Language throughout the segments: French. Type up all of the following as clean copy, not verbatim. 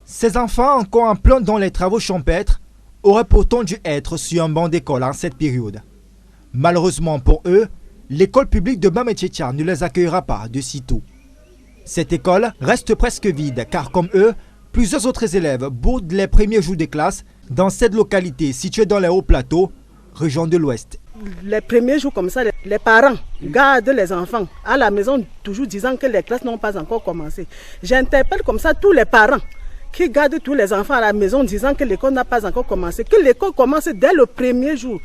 Ces enfants, encore en plein dans les travaux champêtres, auraient pourtant dû être sur un banc d'école en cette période. Malheureusement pour eux, l'école publique de Bametiétia ne les accueillera pas de sitôt. Cette école reste presque vide car comme eux, plusieurs autres élèves boudent les premiers jours de classe dans cette localité située dans les hauts plateaux, région de l'Ouest. Les premiers jours comme ça, les parents gardent les enfants à la maison toujours disant que les classes n'ont pas encore commencé. J'interpelle comme ça tous les parents qui gardent tous les enfants à la maison disant que l'école n'a pas encore commencé, que l'école commence dès le premier jour.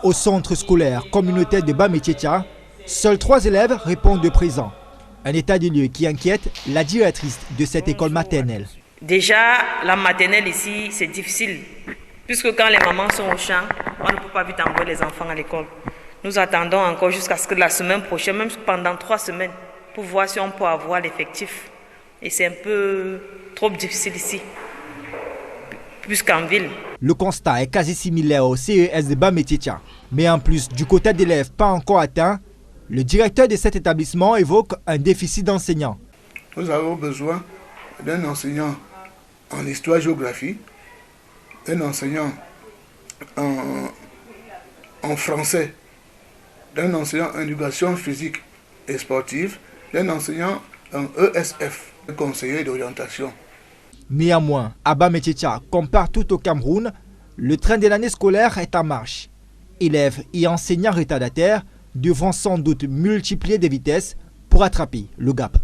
Au centre scolaire communautaire de Bametiétia, seuls 3 élèves répondent de présent. Un état de lieu qui inquiète la directrice de cette école maternelle. Déjà, la maternelle ici, c'est difficile. Puisque quand les mamans sont au champ, on ne peut pas vite envoyer les enfants à l'école. Nous attendons encore jusqu'à ce que la semaine prochaine, même pendant 3 semaines, pour voir si on peut avoir l'effectif. Et c'est un peu trop difficile ici, plus qu'en ville. Le constat est quasi similaire au CES de Bametiétia. Mais en plus du quota d'élèves pas encore atteint, le directeur de cet établissement évoque un déficit d'enseignants. Nous avons besoin d'un enseignant en histoire-géographie, d'un enseignant en français, d'un enseignant en éducation physique et sportive, d'un enseignant en ESF, conseiller d'orientation. Néanmoins, à Bametiétia, comme partout au Cameroun, le train de l'année scolaire est en marche. Élèves et enseignants retardataires devront sans doute multiplier des vitesses pour attraper le gap.